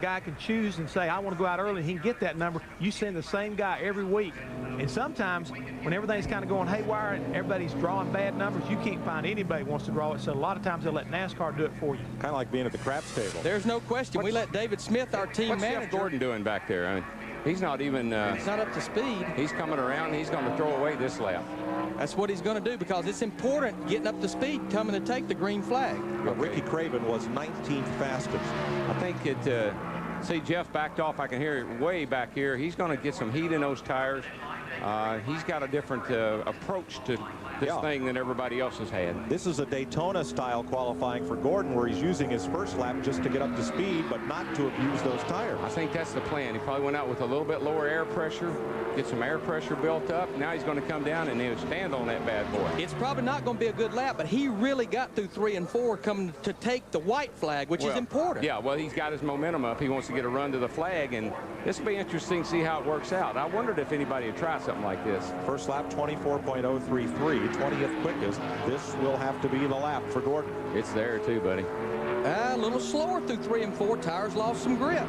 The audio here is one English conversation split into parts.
Guy can choose and say, I want to go out early, and he can get that number. You send the same guy every week. And sometimes when everything's kind of going haywire and everybody's drawing bad numbers, you can't find anybody who wants to draw it. So a lot of times they'll let NASCAR do it for you. Kind of like being at the craps table. There's no question. We let David Smith, our team manager. What's Jeff Gordon doing back there? I mean, he's not even... he's not up to speed. He's coming around. He's going to throw away this lap. That's what he's going to do, because it's important getting up to speed, coming to take the green flag. Ricky Craven was 19th fastest. I think it... see, Jeff backed off. I can hear it way back here. He's going to get some heat in those tires. He's got a different approach to this thing than everybody else has had. This is a Daytona-style qualifying for Gordon, where he's using his first lap just to get up to speed, but not to abuse those tires. I think that's the plan. He probably went out with a little bit lower air pressure, get some air pressure built up. Now he's going to come down and he'll stand on that bad boy. It's probably not going to be a good lap, but he really got through 3 and 4 coming to take the white flag, which is important. Yeah, well, he's got his momentum up. He wants to get a run to the flag, and this will be interesting to see how it works out. I wondered if anybody would try something like this. First lap, 24.033, 20th quickest. This will have to be the lap for Gordon. It's there too, buddy. A little slower through 3 and 4. Tires lost some grip.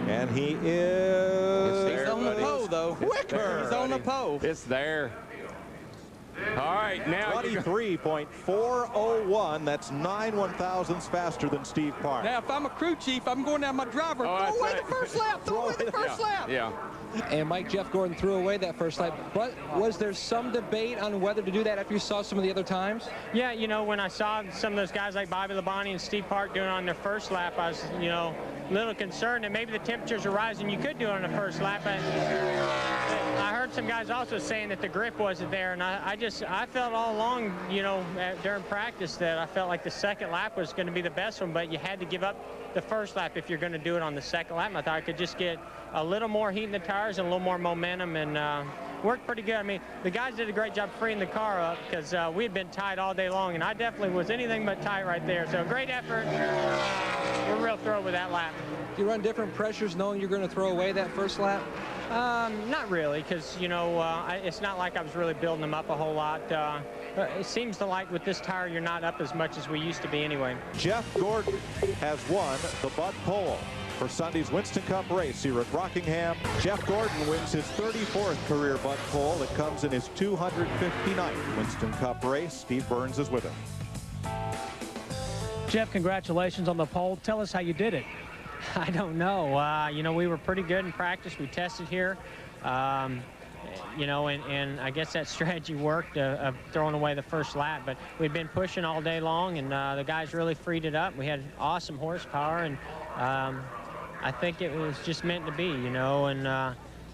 And he is... He's on the pole, though. Quicker. He's on the pole. It's there. All right, now 23.401. That's 9 1/1000ths faster than Steve Park. Now, if I'm a crew chief, I'm going down my driver. Throw away the first lap. Throw away the first lap. Yeah. And Mike, Jeff Gordon threw away that first lap. But was there some debate on whether to do that after you saw some of the other times? Yeah, you know, when I saw some of those guys like Bobby Labonte and Steve Park doing it on their first lap, I was, you know, a little concerned that maybe the temperatures are rising. You could do it on the first lap, but I heard some guys also saying that the grip wasn't there, and I felt all along, you know, during practice that I felt like the second lap was going to be the best one, but you had to give up the first lap if you're going to do it on the second lap. And I thought I could just get a little more heat in the tires and a little more momentum, and worked pretty good. I mean, the guys did a great job freeing the car up, because we had been tight all day long, and I definitely was anything but tight right there. So great effort. We're real thrilled with that lap. Do you run different pressures knowing you're going to throw away that first lap? Not really, because, you know, it's not like I was really building them up a whole lot. It seems to like with this tire, you're not up as much as we used to be anyway. Jeff Gordon has won the Bud Pole for Sunday's Winston Cup race here at Rockingham. Jeff Gordon wins his 34th career Bud Pole. It comes in his 259th Winston Cup race. Steve Burns is with him. Jeff, congratulations on the pole. Tell us how you did it. I don't know. You know, we were pretty good in practice. We tested here. You know, and I guess that strategy worked of throwing away the first lap. But we'd been pushing all day long, and the guys really freed it up. We had awesome horsepower, and I think it was just meant to be, you know. And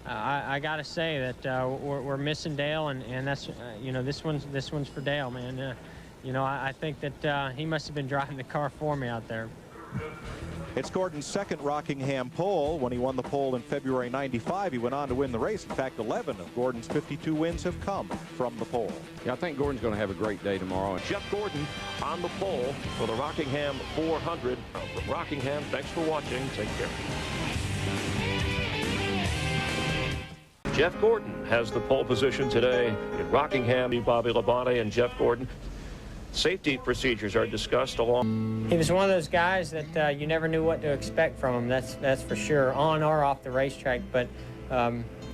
I got to say that we're missing Dale, and that's you know, this one's for Dale, man. You know, I think that he must have been driving the car for me out there. It's Gordon's second Rockingham pole. When he won the pole in February '95, he went on to win the race. In fact, 11 of Gordon's 52 wins have come from the pole. Yeah, I think Gordon's going to have a great day tomorrow. Jeff Gordon on the pole for the Rockingham 400. From Rockingham, thanks for watching. Take care. Jeff Gordon has the pole position today in Rockingham. Bobby Labonte and Jeff Gordon. Safety procedures are discussed along. He was one of those guys that you never knew what to expect from him. That's for sure, on or off the racetrack. But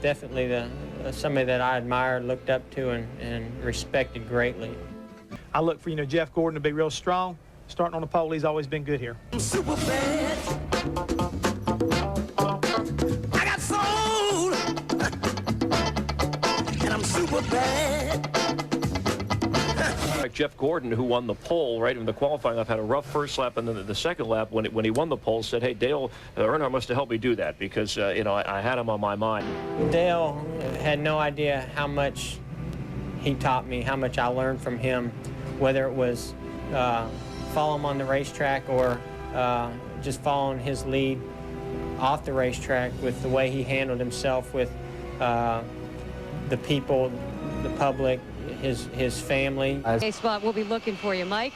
definitely somebody that I admired, looked up to, and respected greatly. I look for, you know, Jeff Gordon to be real strong. Starting on the pole, he's always been good here. I'm super bad. I got soul. And I'm super bad. Like Jeff Gordon, who won the pole right in the qualifying lap, had a rough first lap, and then the second lap, when he won the pole, said, "Hey, Dale Earnhardt must have helped me do that, because you know, I had him on my mind." Dale had no idea how much he taught me, how much I learned from him, whether it was follow him on the racetrack or just following his lead off the racetrack, with the way he handled himself with the people, the public, his family. Okay, Spot, we'll be looking for you, Mike.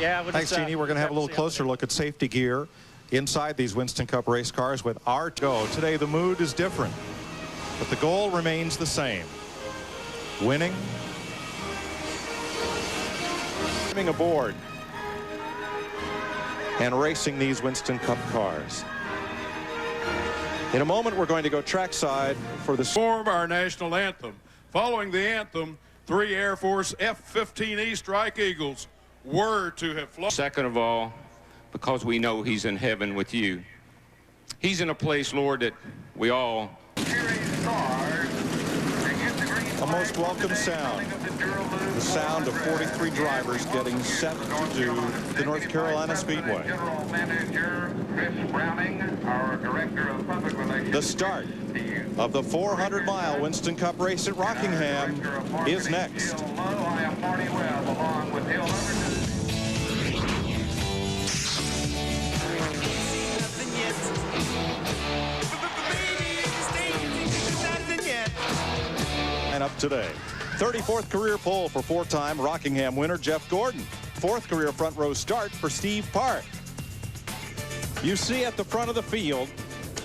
Yeah. Thanks, Jeannie. We're going to have a little closer look at safety gear inside these Winston Cup race cars with our go. Today, the mood is different, but the goal remains the same. Winning. Coming aboard. and racing these Winston Cup cars. In a moment, we're going to go trackside for the perform our national anthem. Following the anthem, 3 Air Force F-15E Strike Eagles were to have flown. Second of all, because we know he's in heaven with you. He's in a place, Lord, that we all... A most welcome sound. The sound of 43 drivers getting set to do the North Carolina Speedway. The start of the 400-mile Winston Cup race at Rockingham is next. And up today, 34th career pole for 4-time Rockingham winner Jeff Gordon. 4th career front row start for Steve Park. You see at the front of the field,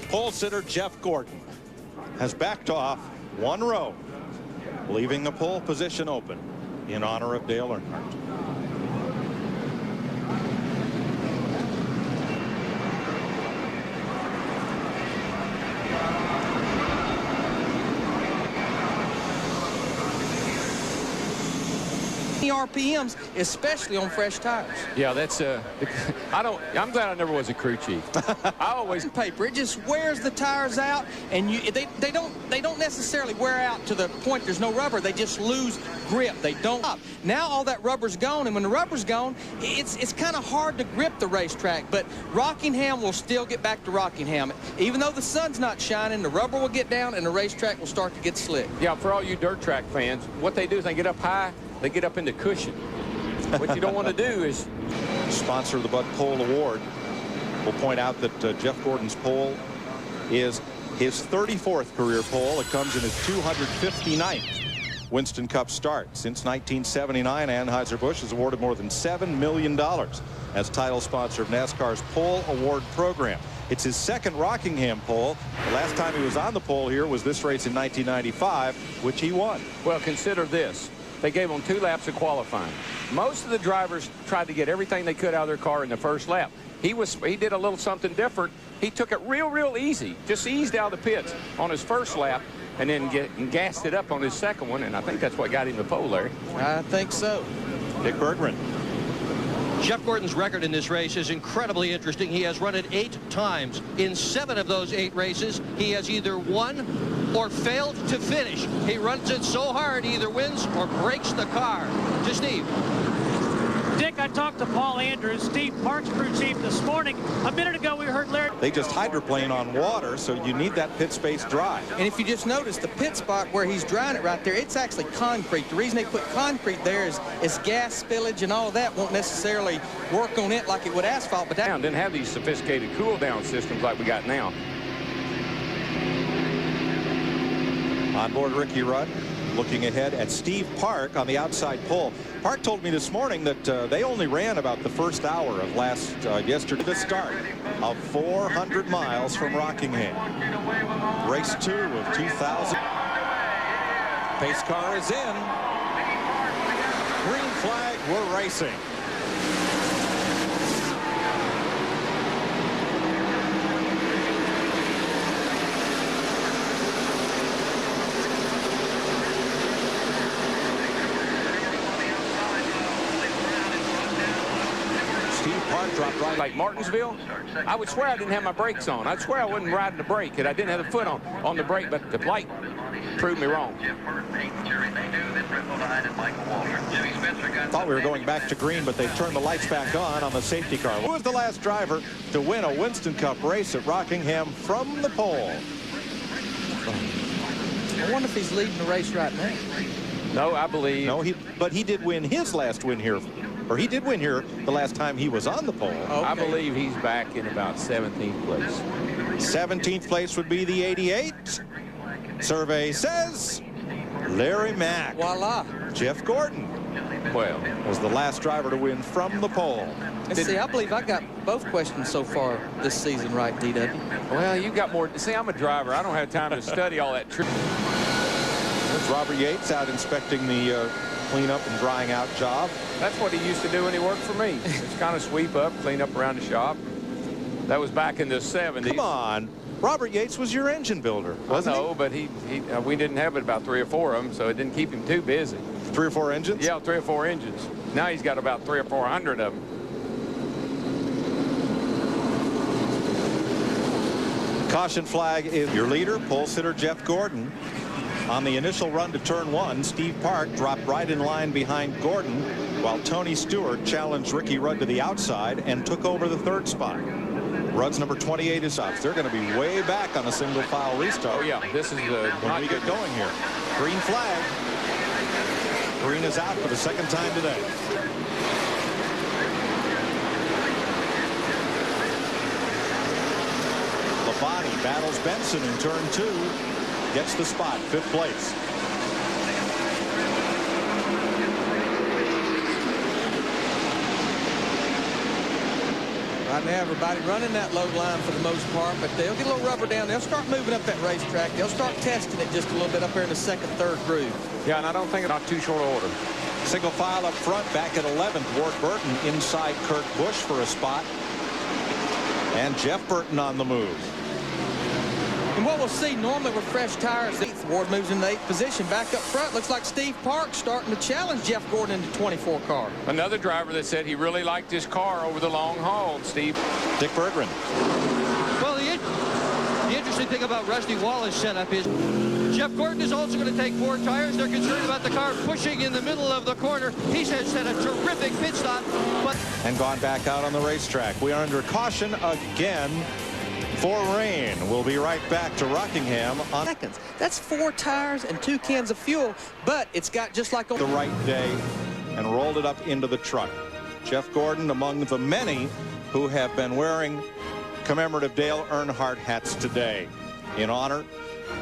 pole sitter Jeff Gordon has backed off 1 row, leaving the pole position open in honor of Dale Earnhardt. RPMs, especially on fresh tires. Yeah, that's I'm glad I never was a crew chief. I always paper. It just wears the tires out, and they don't necessarily wear out to the point there's no rubber. They just lose grip. They don't. Now all that rubber's gone, and when the rubber's gone, it's kind of hard to grip the racetrack. But Rockingham will still get back to Rockingham. Even though the sun's not shining, the rubber will get down, and the racetrack will start to get slick. Yeah, for all you dirt track fans, what they do is they get up high. They get up into cushion. What you don't want to do is... Sponsor of the Bud Pole Award will point out that Jeff Gordon's pole is his 34th career pole. It comes in his 259th Winston Cup start. Since 1979, Anheuser-Busch has awarded more than $7 million as title sponsor of NASCAR's Pole Award program. It's his 2nd Rockingham pole. The last time he was on the pole here was this race in 1995, which he won. Well, consider this. They gave them 2 laps of qualifying. Most of the drivers tried to get everything they could out of their car in the first lap. He did a little something different. He took it real easy. Just eased out of the pits on his first lap and then gassed it up on his second one, and I think that's what got him the pole, Larry. I think so. Dick Bergman. Jeff Gordon's record in this race is incredibly interesting. He has run it 8 times. In 7 of those 8 races, he has either won or failed to finish. He runs it so hard, he either wins or breaks the car. To Steve. Dick, I talked to Paul Andrews, Steve Park's crew chief, this morning. A minute ago, we heard Larry. They just hydroplane on water, so you need that pit space dry. And if you just notice the pit spot where he's drying it right there, it's actually concrete. The reason they put concrete there is gas spillage and all of that won't necessarily work on it like it would asphalt. But that didn't have these sophisticated cool down systems like we got now. On board Ricky Rudd, looking ahead at Steve Park on the outside pole. Park told me this morning that they only ran about the first hour of yesterday. The start of 400 miles from Rockingham. Race 2 of 2000. Pace car is in. Green flag, we're racing. Dropped right like Martinsville. I would swear I didn't have my brakes on. I'd swear I wasn't riding the brake, and I didn't have the foot on the brake, but the light proved me wrong. Thought we were going back to green, but they turned the lights back on the safety car. Who was the last driver to win a Winston Cup race at Rockingham from the pole? I wonder if he's leading the race right now. No, I believe. No, but he did win his last win here. Or he did win here the last time he was on the pole. Okay. I believe he's back in about 17th place. 17th place would be the 88. Survey says Larry Mack. Voila. Jeff Gordon. Well, was the last driver to win from the pole. And see, I believe I got both questions so far this season right, DW. Well, you got more. See, I'm a driver. I don't have time to study all that. There's Robert Yates out inspecting the cleanup and drying out job. That's what he used to do when he worked for me. Just kind of sweep up, clean up around the shop. That was back in the 70s. Come on. Robert Yates was your engine builder, wasn't he? No, but we didn't have it about 3 or 4 of them, so it didn't keep him too busy. 3 or 4 engines? Yeah, 3 or 4 engines. Now he's got about 300 or 400 of them. Caution flag is your leader, pole sitter Jeff Gordon. On the initial run to turn 1, Steve Park dropped right in line behind Gordon, while Tony Stewart challenged Ricky Rudd to the outside and took over the 3rd spot. Rudd's number 28 is up. They're going to be way back on a single file restart. Oh yeah, this is when we get going here. Green flag. Green is out for the 2nd time today. Labonte battles Benson in turn 2. Gets the spot, 5th place. Right now, everybody running that low line for the most part, but they'll get a little rubber down. They'll start moving up that racetrack. They'll start testing it just a little bit up there in the 2nd, 3rd groove. Yeah, and I don't think it's not too short order. Single file up front, back at 11th. Ward Burton inside Kurt Busch for a spot. And Jeff Burton on the move. And what we'll see normally with fresh tires, Ward moves in the 8th position. Back up front, looks like Steve Park starting to challenge Jeff Gordon in the 24 car. Another driver that said he really liked his car over the long haul, Steve. Dick Berggren. Well, the interesting thing about Rusty Wallace's setup is Jeff Gordon is also going to take 4 tires. They're concerned about the car pushing in the middle of the corner. He said set a terrific pit stop. And gone back out on the racetrack. We are under caution again for rain. We'll be right back to Rockingham on seconds. That's 4 tires and 2 cans of fuel, but it's got just like the right day and rolled it up into the truck. Jeff Gordon among the many who have been wearing commemorative Dale Earnhardt hats today in honor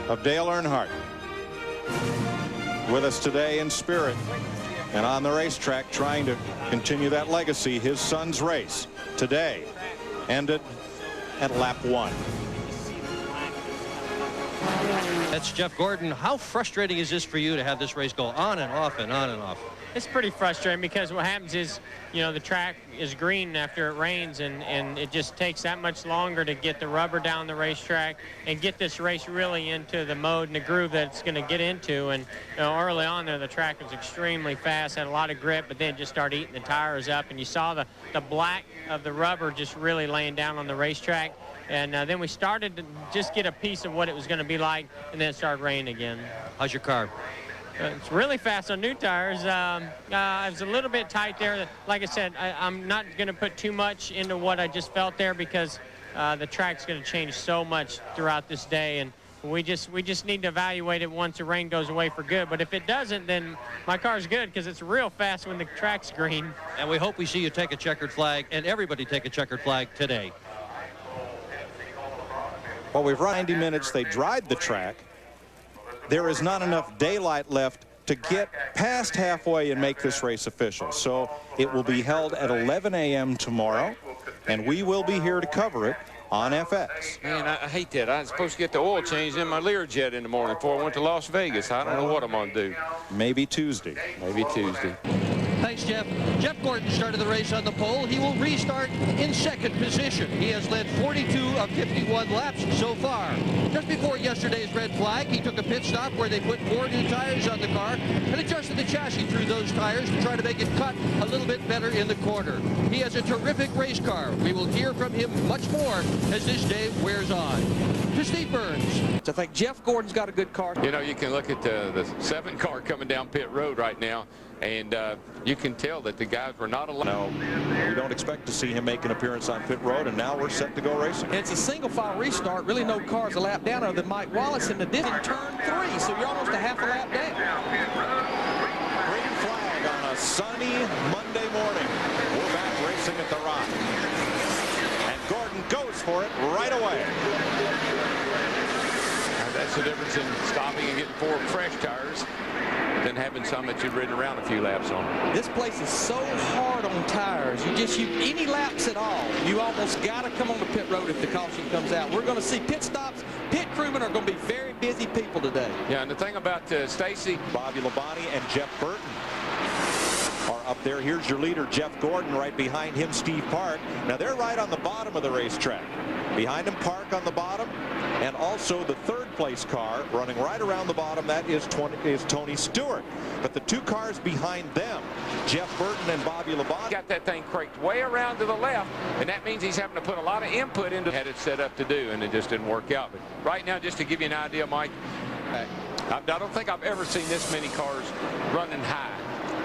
of Dale Earnhardt. With us today in spirit and on the racetrack trying to continue that legacy. His son's race today ended at lap 1. That's Jeff Gordon. How frustrating is this for you to have this race go on and off and on and off? It's pretty frustrating because what happens is, you know, the track is green after it rains, and it just takes that much longer to get the rubber down the racetrack and get this race really into the mode and the groove that it's going to get into. And you know, early on there, the track was extremely fast, had a lot of grip, but then just started eating the tires up, and you saw the black of the rubber just really laying down on the racetrack. And then we started to just get a piece of what it was going to be like, and then it started raining again. How's your car? It's really fast on new tires. I was a little bit tight there. Like I said, I'm not going to put too much into what I just felt there because the track's going to change so much throughout this day, and we just need to evaluate it once the rain goes away for good. But if it doesn't, then my car's good because it's real fast when the track's green. And we hope we see you take a checkered flag, and everybody take a checkered flag today. Well, we've run 90 minutes. They dried the track. There is not enough daylight left to get past halfway and make this race official. So it will be held at 11 a.m. tomorrow, and we will be here to cover it on FX. Man, I hate that. I was supposed to get the oil changed in my Learjet in the morning before I went to Las Vegas. I don't know what I'm going to do. Maybe Tuesday. Maybe Tuesday. Thanks, Jeff. Jeff Gordon started the race on the pole. He will restart in 2nd position. He has led 42 of 51 laps so far. Just before yesterday's red flag, he took a pit stop where they put 4 new tires on the car and adjusted the chassis through those tires to try to make it cut a little bit better in the corner. He has a terrific race car. We will hear from him much more as this day wears on. To Steve Burns. I think Jeff Gordon's got a good car. You know, you can look at the 7 car coming down pit road right now, and you can tell that the guys were not allowed. No, we don't expect to see him make an appearance on pit road, and now we're set to go racing. And it's a single file restart. Really no cars a lap down other than Mike Wallace in the in turn 3, so you're almost a half a lap down. Green flag on a sunny Monday morning. We're back racing at the Rock. And Gordon goes for it right away. That's the difference in stopping and getting 4 fresh tires than having some that you've ridden around a few laps on. This place is so hard on tires. You just use any laps at all. You almost got to come on the pit road if the caution comes out. We're going to see pit stops. Pit crewmen are going to be very busy people today. Yeah, and the thing about Stacy, Bobby Labonte and Jeff Burton are up there. Here's your leader, Jeff Gordon. Right behind him, Steve Park. Now they're right on the bottom of the racetrack. Behind him, Park on the bottom, and also the third-place car running right around the bottom. That is Tony Stewart. But the two cars behind them, Jeff Burton and Bobby Labonte, got that thing cranked way around to the left, and that means he's having to put a lot of input into had it set up to do, and it just didn't work out. But right now, just to give you an idea, Mike, I don't think I've ever seen this many cars running high.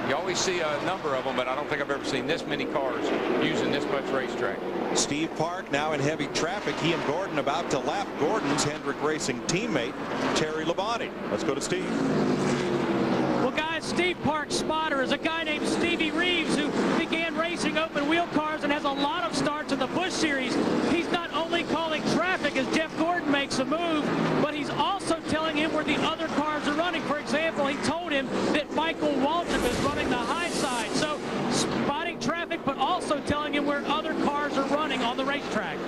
You always see a number of them, but I don't think I've ever seen this many cars using this much racetrack. Steve Park now in heavy traffic. He and Gordon about to lap Gordon's Hendrick Racing teammate, Terry Labonte. Let's go to Steve. Well, guys, Steve Park's spotter is a guy named Stevie Reeves, who began racing open wheel cars and has a lot of starts in the Busch Series. He's not only calling traffic as Jeff Gordon makes a move, but he's also telling him where the other cars are running. For example, he told him that Michael Waltrip is running the high side. So spotting traffic, but also telling him where other cars are running on the racetrack.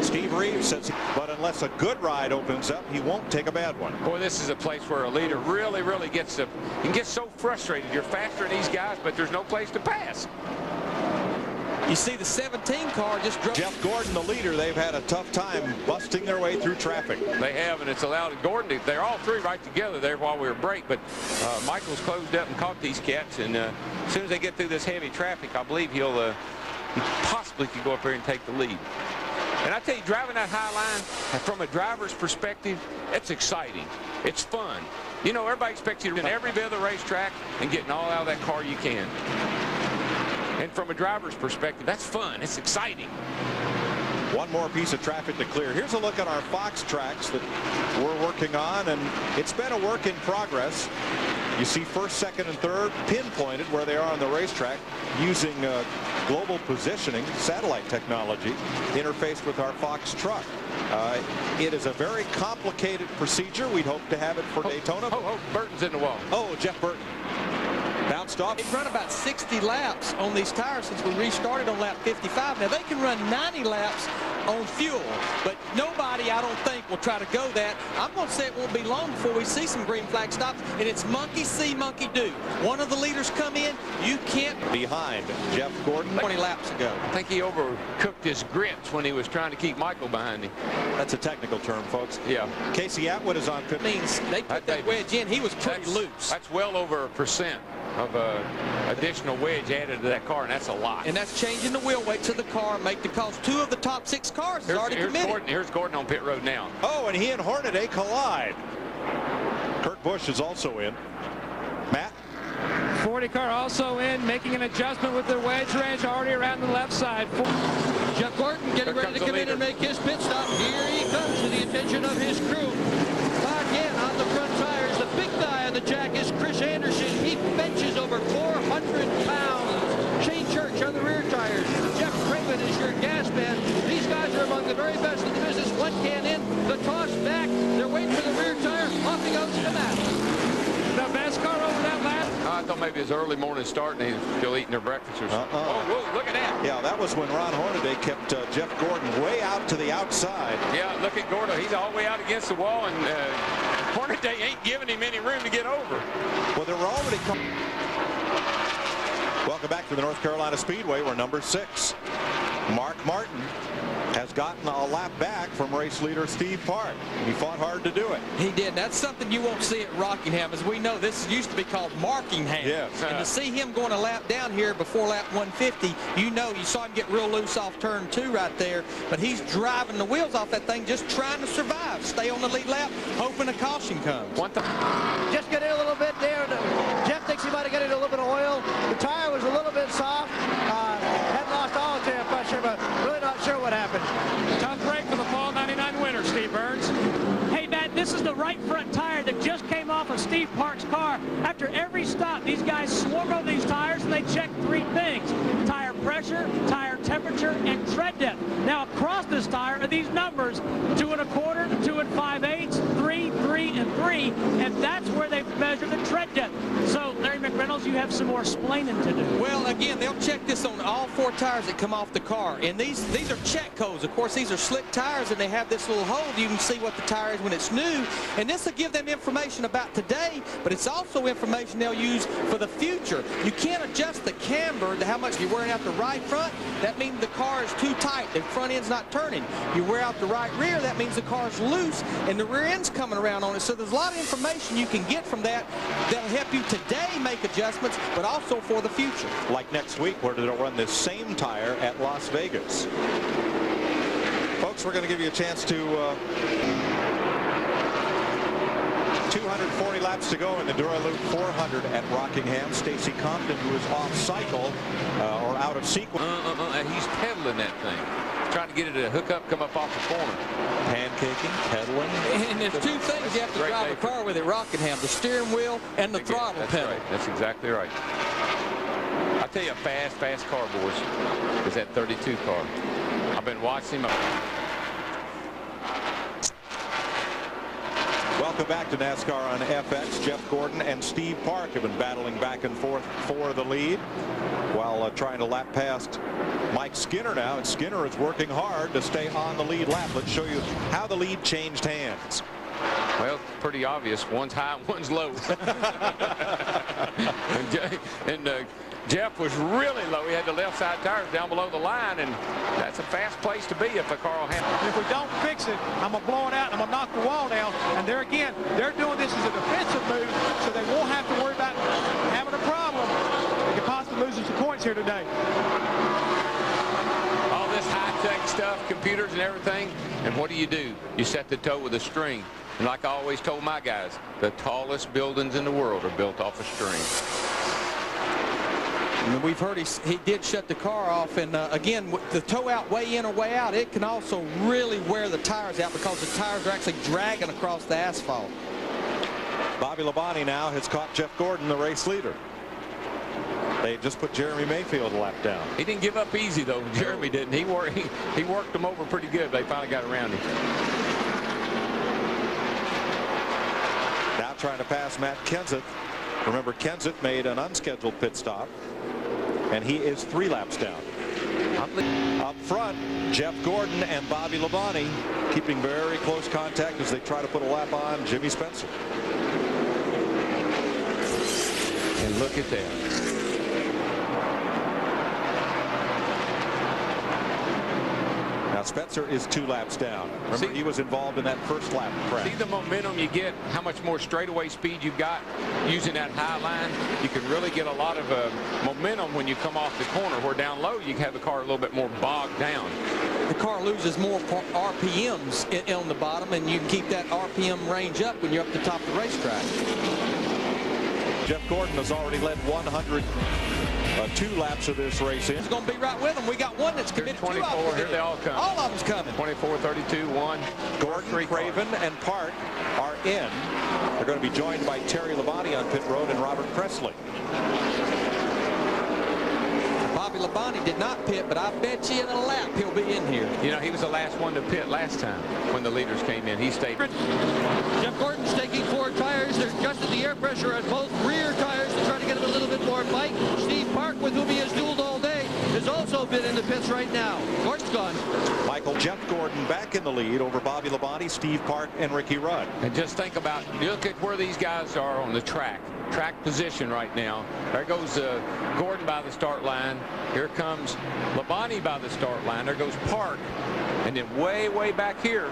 Steve Reeves says, but unless a good ride opens up, he won't take a bad one. Boy, this is a place where a leader really gets to, and gets so frustrated. You're faster than these guys, but there's no place to pass. You see the 17 car just drove. Jeff Gordon, the leader, they've had a tough time busting their way through traffic. They have, and it's allowed Gordon to, they're all three right together there while we were break, but Michael's closed up and caught these cats, and as soon as they get through this heavy traffic, I believe he possibly could go up here and take the lead. And I tell you, driving that high line, from a driver's perspective, it's exciting. It's fun. You know, everybody expects you to win every bit of the racetrack and getting all out of that car you can. And from a driver's perspective, that's fun. It's exciting. One more piece of traffic to clear. Here's a look at our Fox tracks that we're working on, and it's been a work in progress. You see first, second, and third pinpointed where they are on the racetrack using global positioning, satellite technology, interfaced with our Fox truck. It is a very complicated procedure. We'd hope to have it for Daytona. Burton's in the wall. Oh, Jeff Burton. Bounced off. They've run about 60 laps on these tires since we restarted on lap 55. Now, they can run 90 laps on fuel, but nobody, I don't think, will try to go that. I'm going to say it won't be long before we see some green flag stops, and it's monkey see, monkey do. One of the leaders come in, you can't. Behind Jeff Gordon. 20 laps ago. I think he overcooked his grips when he was trying to keep Michael behind him. That's a technical term, folks. Yeah. Casey Atwood is on pit. Means they put that wedge in. He was pretty loose. That's well over 1% of additional wedge added to that car, and that's a lot. And that's changing the wheel weights of the car, because 2 of the top 6 cars is already committed. Here's Gordon on pit road now. Oh, and he and Hornaday collide. Kurt Busch is also in. Matt? 40 car also in, making an adjustment with their wedge range already around the left side. Jeff Gordon getting ready to come in and make his pit stop. Here he comes to the attention of his crew. Again on the front tires, the big guy on the jack is Chris Anderson. He benches over 400 pounds. Shane Church on the rear tires. Jeff Craven is your gas man. These guys are among the very best in the business. One can in, the toss back. They're waiting for the rear tire. Off he goes to the mat. The best car over that lap. I thought maybe his early morning start and he's still eating their breakfast or something. Oh, whoa, look at that. Yeah, that was when Ron Hornaday kept Jeff Gordon way out to the outside. Yeah, look at Gordon. He's all the way out against the wall, and Hornaday ain't giving him any room to get over. Well, they were already coming. Welcome back to the North Carolina Speedway, where number 6, Mark Martin, has gotten a lap back from race leader Steve Park. He fought hard to do it. He did. That's something you won't see at Rockingham. As we know, this used to be called Markingham. Yes. And to see him going a lap down here before lap 150, you saw him get real loose off turn 2 right there, but he's driving the wheels off that thing, just trying to survive. Stay on the lead lap, hoping a caution comes. Just get in a little bit there. Jeff thinks he might have got in a little bit of oil. The tire was a little bit soft. Had lost all tire pressure, but really not sure what happened. Tough break for the Fall 99 winner, Steve Burns. Hey, Matt, this is the right front tire that just came off of Steve Park's car. After every stop, these guys swarm over these tires and they check 3 things: tire pressure, tire temperature, and tread depth. Now, across this tire are these numbers: 2 1/4, 2 5/8, 3, 3, and 3. 3, and that's where they measure the tread depth. So, Larry McReynolds, you have some more explaining to do. Well, again, they'll check this on all 4 tires that come off the car, and these are check codes. Of course, these are slick tires, and they have this little hole. You can see what the tire is when it's new, and this will give them information about today, but it's also information they'll use for the future. You can't adjust the camber to how much you're wearing out the right front. That means the car is too tight. The front end's not turning. You wear out the right rear, that means the car's loose, and the rear end's coming around on it. So there's a lot of information you can get from that that'll help you today make adjustments, but also for the future. Like next week, where they'll run this same tire at Las Vegas. Folks, we're going to give you a chance to 240 laps to go in the Dura Lube 400 at Rockingham. Stacy Compton, who is off cycle or out of sequence. He's pedaling that thing, trying to get it to hook up, come up off the corner. Pancaking, pedaling. And there's 2 things you have to drive a car with at Rockingham: the steering wheel and the throttle pedal. Right. That's exactly right. I'll tell you, a fast car, boys, is that 32 car. I've been watching him. Welcome back to NASCAR on FX. Jeff Gordon and Steve Park have been battling back and forth for the lead while trying to lap past Mike Skinner now, and Skinner is working hard to stay on the lead lap. Let's show you how the lead changed hands. Well, pretty obvious. One's high, one's low. and Jeff was really low. He had the left side tires down below the line, and that's a fast place to be if a car will handle. If we don't fix it, I'm going to blow it out, and I'm going to knock the wall down. And there again, they're doing this as a defensive move, so they won't have to worry about having a problem. They could possibly lose some points here today. All this high-tech stuff, computers and everything, and what do? You set the toe with a string. And like I always told my guys, the tallest buildings in the world are built off a string. And we've heard he did shut the car off, and again, with the toe out way in or way out, it can also really wear the tires out because the tires are actually dragging across the asphalt. Bobby Labonte now has caught Jeff Gordon, the race leader. They just put Jeremy Mayfield a lap down. He didn't give up easy, though. Jeremy didn't. He worked them over pretty good. They finally got around him. Now trying to pass Matt Kenseth. Remember, Kenseth made an unscheduled pit stop, and he is 3 laps down. Up front, Jeff Gordon and Bobby Labonte keeping very close contact as they try to put a lap on Jimmy Spencer. And look at that. Now Spencer is 2 laps down. Remember, he was involved in that first lap crash. See the momentum you get, how much more straightaway speed you've got using that high line. You can really get a lot of momentum when you come off the corner, where down low you can have the car a little bit more bogged down. The car loses more RPMs on the bottom, and you can keep that RPM range up when you're up the top of the racetrack. Jeff Gordon has already led 102 laps of this race. He's going to be right with them. We got one that's committed. 24. Here they all come. All of them's coming. 24, 32, 1. Gordon, Craven, and Park are in. They're going to be joined by Terry Labonte on pit road and Robert Presley. Bobby Labonte did not pit, but I bet you in a lap he'll be in here. You know, he was the last one to pit last time when the leaders came in. He stayed. Jeff Gordon's taking 4 tires. They're adjusting the air pressure on both rear tires to try to get him a little bit more bite. Steve Park, with whom he has dueled all day, has also been in the pits right now. Gordon's gone. Michael, Jeff Gordon back in the lead over Bobby Labonte, Steve Park, and Ricky Rudd. And just think about, look at where these guys are on the track position right now. There goes Gordon by the start line. Here comes Labonte by the start line. There goes Park. And then way back here,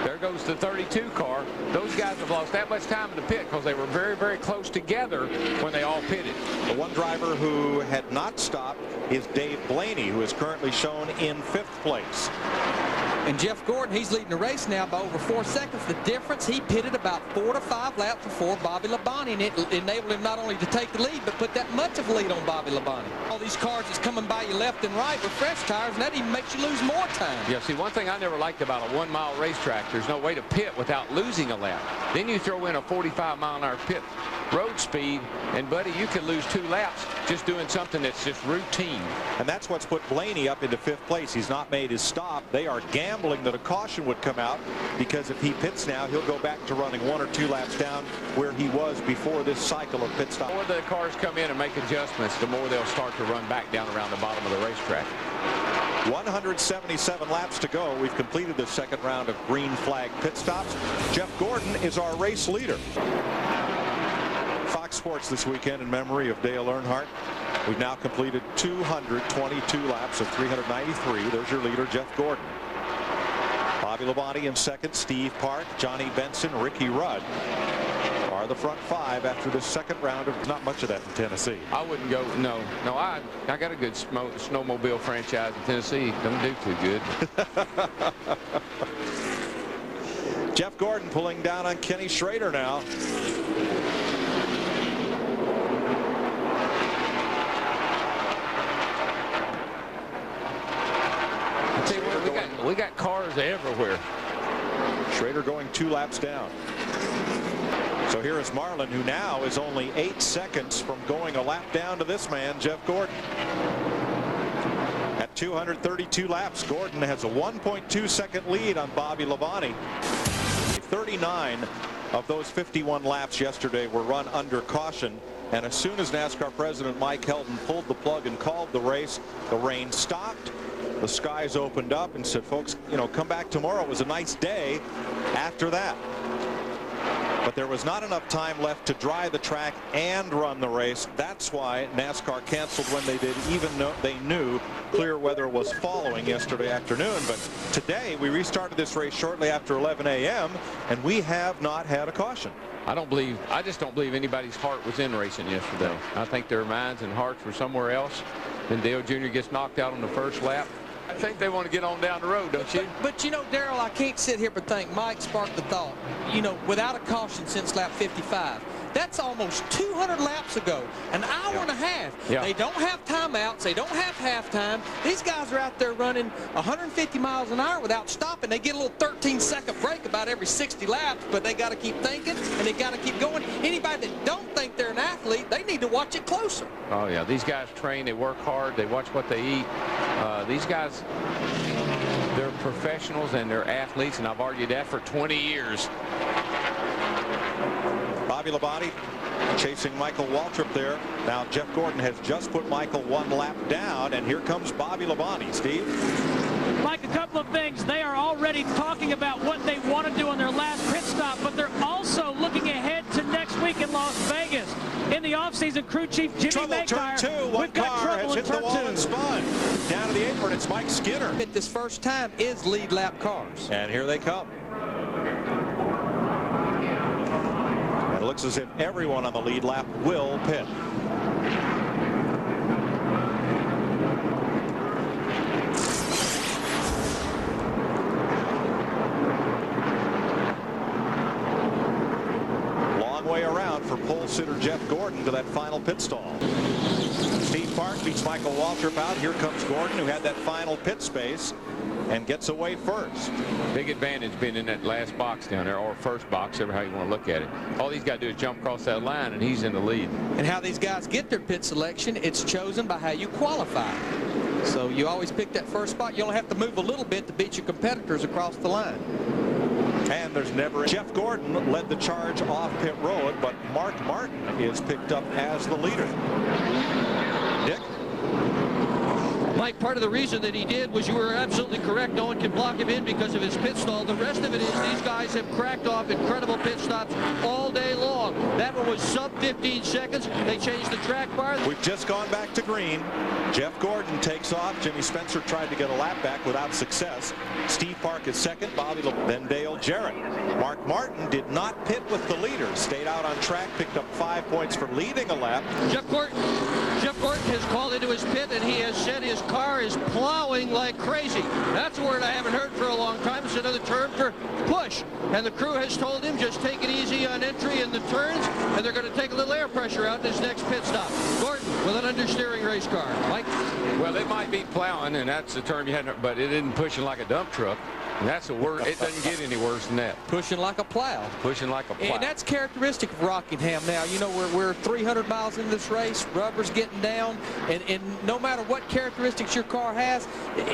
there goes the 32 car. Those guys have lost that much time in the pit because they were very close together when they all pitted. The one driver who had not stopped is Dave Blaney, who is currently shown in 5th place. And Jeff Gordon, he's leading the race now by over 4 seconds. The difference, he pitted about 4 to 5 laps before Bobby Labonte, and it enabled him not only to take the lead, but put that much of a lead on Bobby Labonte. All these cars that's coming by you left and right with fresh tires, and that even makes you lose more time. Yeah, see, one thing I never liked about a 1-mile racetrack, there's no way to pit without losing a lap. Then you throw in a 45-mile-an-hour pit road speed. And, buddy, you could lose 2 laps just doing something that's just routine. And that's what's put Blaney up into 5th place. He's not made his stop. They are gambling that a caution would come out, because if he pits now, he'll go back to running 1 or 2 laps down where he was before this cycle of pit stop. The more the cars come in and make adjustments, the more they'll start to run back down around the bottom of the racetrack. 177 laps to go. We've completed the 2nd round of green flag pit stops. Jeff Gordon is our race leader. Fox Sports this weekend in memory of Dale Earnhardt. We've now completed 222 laps of 393. There's your leader, Jeff Gordon. Bobby Labonte in 2nd. Steve Park, Johnny Benson, Ricky Rudd are the front 5 after the 2nd round of not much of that in Tennessee. I wouldn't go. No. I got a good snowmobile franchise in Tennessee. Don't do too good. Jeff Gordon pulling down on Kenny Schrader now. I tell you what, we got cars everywhere. Schrader going 2 laps down. So here is Marlin, who now is only 8 seconds from going a lap down to this man, Jeff Gordon. At 232 laps, Gordon has a 1.2-second lead on Bobby Labonte. 39 of those 51 laps yesterday were run under caution. And as soon as NASCAR President Mike Heldon pulled the plug and called the race, the rain stopped. The skies opened up and said, folks, come back tomorrow. It was a nice day after that. But there was not enough time left to dry the track and run the race. That's why NASCAR canceled when they did, even though they knew clear weather was following yesterday afternoon. But today we restarted this race shortly after 11 a.m. and we have not had a caution. I just don't believe anybody's heart was in racing yesterday. I think their minds and hearts were somewhere else. Then Dale Jr. gets knocked out on the 1st lap. I think they want to get on down the road, don't you? But Darrell, I can't sit here but think Mike sparked the thought, without a caution since lap 55. That's almost 200 laps ago, an hour and a half. Yeah. They don't have timeouts. They don't have halftime. These guys are out there running 150 miles an hour without stopping. They get a little 13-second break about every 60 laps, but they got to keep thinking, and they got to keep going. Anybody that don't think they're an athlete, they need to watch it closer. Oh, yeah. These guys train. They work hard. They watch what they eat. These guys, they're professionals and they're athletes, and I've argued that for 20 years. Bobby Labonte chasing Michael Waltrip there. Now Jeff Gordon has just put Michael 1 lap down, and here comes Bobby Labonte. Steve? Mike, a couple of things. They are already talking about what they want to do on their last pit stop, but they're also looking ahead to next week in Las Vegas. In the offseason, crew chief Jimmy Mayfire. Turn 2. One car has hit the wall and spun. Down to the apron, it's Mike Skinner. At this first time is lead lap cars. And here they come. It looks as if everyone on the lead lap will pit. Long way around for pole sitter Jeff Gordon to that final pit stall. Steve Park beats Michael Waltrip out. Here comes Gordon, who had that final pit space and gets away first. Big advantage being in that last box down there, or first box, however how you want to look at it. All he's got to do is jump across that line, and he's in the lead. And how these guys get their pit selection, it's chosen by how you qualify. So you always pick that first spot. You only have to move a little bit to beat your competitors across the line. And there's never. Jeff Gordon led the charge off pit road, but Mark Martin is picked up as the leader. Dick? Mike, part of the reason that he did was, you were absolutely correct. No one can block him in because of his pit stall. The rest of it is these guys have cracked off incredible pit stops all day long. That one was sub 15 seconds. They changed the track bar. We've just gone back to green. Jeff Gordon takes off. Jimmy Spencer tried to get a lap back without success. Steve Park is second. Bobby then Dale Jarrett. Mark Martin did not pit with the leaders. Stayed out on track, picked up 5 points for leading a lap. Jeff Gordon has called into his pit, and he has said his car is plowing like crazy. That's a word I haven't heard for a long time. It's another term for push. And the crew has told him just take it easy on entry and the turns, and they're going to take a little air pressure out in his next pit stop. Gordon with an understeering race car. Mike? Well, it might be plowing, and that's the term you had, but it isn't pushing like a dump truck. And that's the worst. It doesn't get any worse than that. Pushing like a plow. Pushing like a plow. And that's characteristic of Rockingham. Now, you know, we're 300 miles into this race. Rubber's getting down. And no matter what characteristics your car has,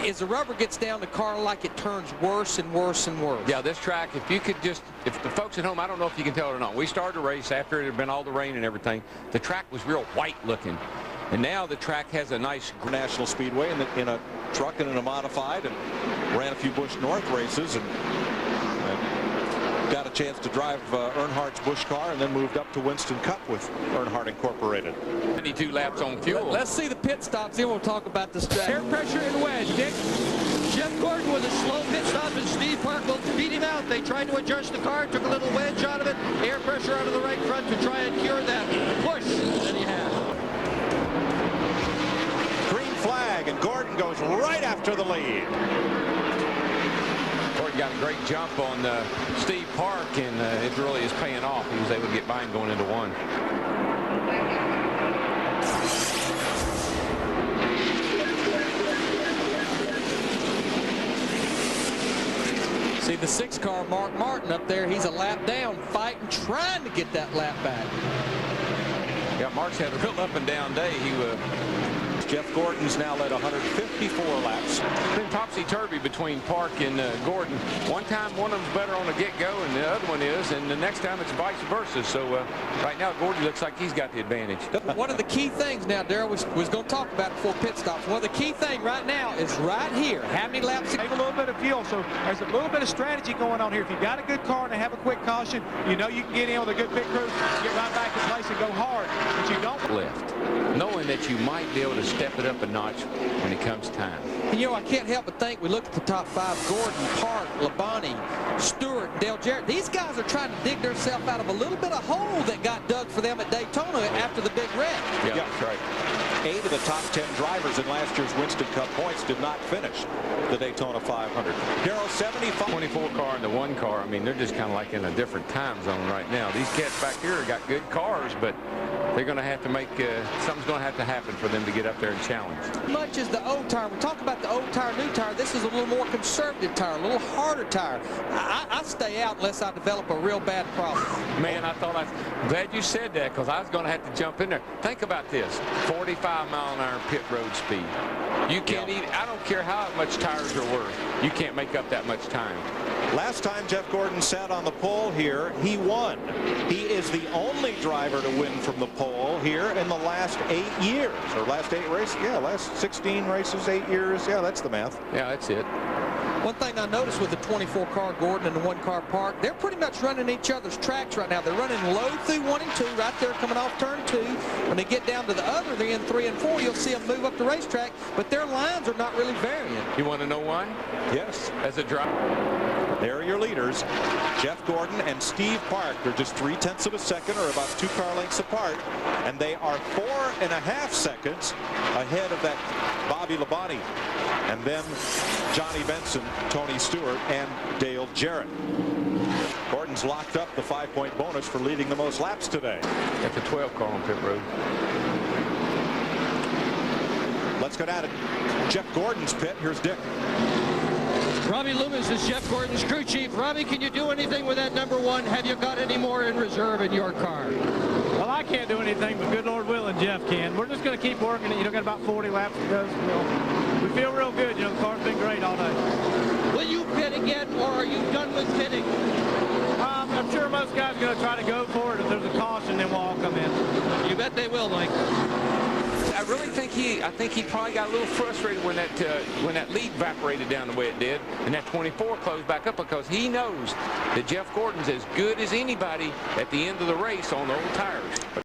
as the rubber gets down, the car like it turns worse and worse and worse. Yeah, this track, if you could just, if the folks at home, I don't know if you can tell it or not. We started a race after it had been all the rain and everything. The track was real white looking. And now the track has a nice National Speedway in a truck and in a modified, and ran a few Busch North races, and got a chance to drive Earnhardt's Busch car, and then moved up to Winston Cup with Earnhardt Incorporated. 22 laps on fuel. Let's see the pit stops, then we'll talk about the track. Air pressure and wedge, Dick. Jeff Gordon with a slow pit stop, and Steve Park will beat him out. They tried to adjust the car, took a little wedge out of it, air pressure out of the right front to try and cure that push that he had. Green flag, and Gordon goes right after the lead. Gordon got a great jump on Steve Park, and it really is paying off. He was able to get by him going into one. See the 6 car, Mark Martin up there. He's a lap down, fighting, trying to get that lap back. Yeah, Mark's had a real up and down day. Jeff Gordon's now led 154 laps. It's been topsy-turvy between Park and Gordon. One time one of them's better on the get-go, and the other one is, and the next time it's vice versa. So right now Gordon looks like he's got the advantage. One of the key things now, Darrell was going to talk about before pit stops. One of the key things right now is right here. How many laps? Save a little bit of fuel, so there's a little bit of strategy going on here. If you've got a good car and they have a quick caution, you know you can get in with a good pit crew, get right back in place and go hard. But you don't left, knowing that you might be able to step it up a notch when it comes time. And, you know, I can't help but think, we look at the top 5, Gordon, Park, Labonte, Stewart, Dale Jarrett. These guys are trying to dig themselves out of a little bit of hole that got dug for them at Daytona after the big wreck. Yeah, that's right. 8 of the top 10 drivers in last year's Winston Cup points did not finish the Daytona 500. Darrell, 75. 24 car and the 1 car, I mean, they're just kind of like in a different time zone right now. These cats back here got good cars, but they're going to have to make, something's going to have to happen for them to get up there and challenge. Much as the old tire, we talk about the old tire, new tire, this is a little more conservative tire, a little harder tire. I stay out unless I develop a real bad problem. Man, I'm glad you said that, because I was going to have to jump in there. Think about this, 45-mile-an-hour pit road speed. You can't even, I don't care how much tires are worth, you can't make up that much time. Last time Jeff Gordon sat on the pole here, he won. He is the only driver to win from the pole here in the last 8 years, or last 8 races. Yeah, last 16 races, 8 years. Yeah, that's the math. Yeah, that's it. One thing I noticed with the 24-car Gordon and the 1-car Park, they're pretty much running each other's tracks right now. They're running low through 1 and 2, right there coming off turn 2. When they get down to the other, they're in 3 and 4. You'll see them move up the racetrack, but their lines are not really varying. You want to know why? Yes. As a driver. There are your leaders. Jeff Gordon and Steve Park. They're just 0.3 of a second, or about 2 car lengths apart, and they are 4.5 seconds ahead of that Bobby Labonte, and then Johnny Benson, Tony Stewart, and Dale Jarrett. Gordon's locked up the 5-point bonus for leading the most laps today. At the 12 car on pit road. Let's go down to Jeff Gordon's pit. Here's Dick. Robbie Loomis is Jeff Gordon's crew chief. Robbie, can you do anything with that number 1? Have you got any more in reserve in your car? Well, I can't do anything, but good Lord willing, Jeff can. We're just going to keep working it. You know, got about 40 laps to go. So we feel real good. You know, the car's been great all day. Will you pit again, or are you done with pitting? I'm sure most guys are going to try to go for it. If there's a caution, then we'll all come in. You bet they will, Mike. I really think he probably got a little frustrated when that lead evaporated down the way it did, and that 24 closed back up, because he knows that Jeff Gordon's as good as anybody at the end of the race on the old tires.